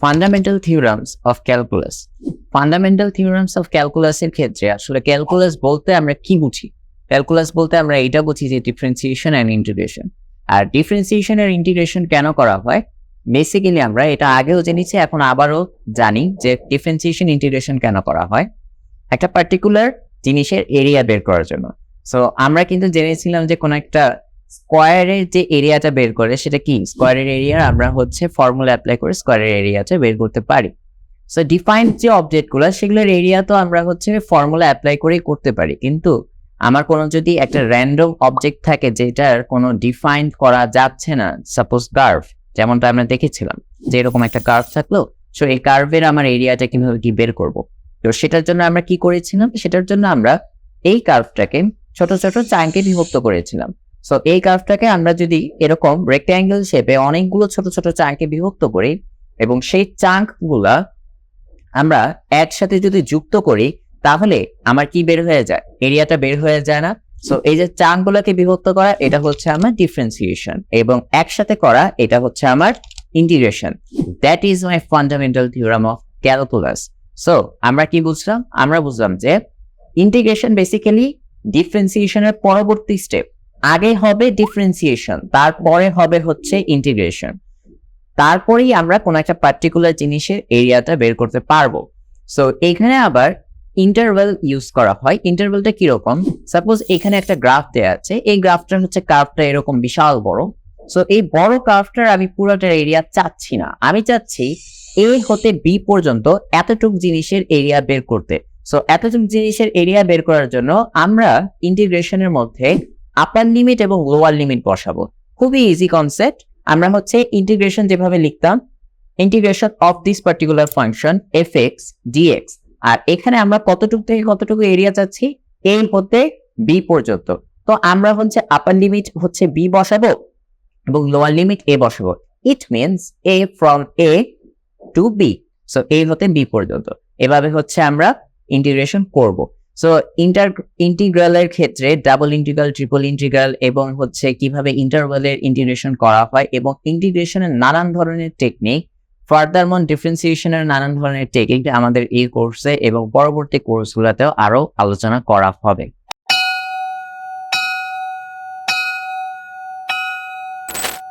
Fundamental theorems of calculus. Fundamental theorems of ক্যালকুলাসের ক্ষেত্রে আসলে ক্যালকুলাস বলতে আমরা কি বুঝি? ক্যালকুলাস বলতে আমরা এটা বুঝি যে ডিফারেন্সিয়েশন অ্যান্ড ইন্টিগ্রেশন। আর ডিফারেন্সিয়েশন আর ইন্টিগ্রেশন কেন করা হয়? বেসিক্যালি আমরা এটা আগেও জেনেছি, এখন আবারও জানি যে ডিফারেন্সিয়েশন ইন্টিগ্রেশন কেন করা হয়। একটা পার্টিকুলার জিনিসের এরিয়া বের করার জন্য। সো আমরা কিন্তু জেনেছিলাম যে কোন একটা স্কোয়ারের যে এরিয়াটা বের করে সেটা কি, স্কোয়ারের এরিয়া আমরা হচ্ছে ফর্মুলা অ্যাপ্লাই করে স্কোয়ারের এরিয়াটা বের করতে পারি। সো ডিফাইন্ড যে অবজেক্টগুলো সেগুলোর এরিয়া তো আমরা হচ্ছে ফর্মুলা অ্যাপ্লাই করেই করতে পারি, কিন্তু আমার কোনো যদি একটা র্যান্ডম অবজেক্ট থাকে যেটার কোনো ডিফাইন করা যাচ্ছে না, সাপোজ কার্ভ, যেমনটা আমরা দেখেছিলাম যে এরকম একটা কার্ভ থাকলো, সো এই কার্ভের আমার এরিয়াটা কিভাবে কি বের করব। তো সেটার জন্য আমরা কি করেছিলাম, সেটার জন্য আমরা এই কার্ভটাকে ছোট ছোট চাঙ্কে বিভক্ত করেছিলাম। সো এই কার্ভটাকে আমরা যদি এরকম রেক্ট্যাঙ্গেল শেপে অনেকগুলো ছোট ছোট চাঙ্কে বিভক্ত করি এবং সেই চাঙ্কগুলা আমরা একসাথে যদি যুক্ত করি, তাহলে আমার কি বের হয়ে যায়, এরিয়াটা বের হয়ে যায় না? সো এই যে চাঙ্কগুলোকে বিভক্ত করা, এটা হচ্ছে আমার ডিফারেন্সিয়েশন, এবং একসাথে করা এটা হচ্ছে আমার integration. That is my fundamental theorem of calculus. So আমরা কি বুঝলাম? আমরা বুঝলাম যে ইন্টিগ্রেশন বেসিক্যালি ডিফারেন্সিয়েশনের পরবর্তী স্টেপ। আগে হবে ডিফারেন্সিয়েশন, তারপরে হবে হচ্ছে ইন্টিগ্রেশন, তারপরেই আমরা কোন একটা পার্টিকুলার জিনিসের এরিয়াটা বের করতে পারবো। সো এখানে আবার ইন্টারভ্যাল ইউজ করা হয়। ইন্টারভ্যালটা কিরকম? সাপোজ এখানে একটা গ্রাফ দেওয়া আছে, এই গ্রাফটার হচ্ছে কার্ভটা এরকম বিশাল বড়। সো এই বড় কার্ভটার আমি পুরোটার এরিয়া চাচ্ছি না, আমি চাচ্ছি এ হতে বি পর্যন্ত এতটুক জিনিসের এরিয়া বের করতে। সো এতটুক জিনিসের এরিয়া বের করার জন্য আমরা ইন্টিগ্রেশনের মধ্যে আপার লিমিট এবং লোয়ার লিমিট বসাবো। খুবই ইজি কনসেপ্ট। আমরা হচ্ছে ইন্টিগ্রেশন যেভাবে লিখতাম, integration of this particular function f x dx, আর এখানে আমরা কতটুকু থেকে কতটুকু এরিয়া চাচ্ছি, এ হতে বি পর্যন্ত। তো আমরা হচ্ছে আপার লিমিট হচ্ছে বি বসাবো এবং লোয়ার লিমিট এ বসাবো। It means a from a to b, so a হতে বি পর্যন্ত। এভাবে হচ্ছে আমরা ইন্টিগ্রেশন করব। সো ইন্টিগ্রালের ক্ষেত্রে ডাবল ইন্টিগ্রাল, ট্রিপল ইন্টিগ্রাল এবং হচ্ছে কিভাবে ইন্টারভ্যালের ইন্টিগ্রেশন করা হয় এবং ইন্টিগ্রেশনের নানান ধরনের টেকনিক, ফার্দারমন ডিফারেন্সিয়েশনের নানান ধরনের টেকনিক আমাদের এই কোর্সে এবং পরবর্তী কোর্সগুলোতেও আরো আলোচনা করা হবে।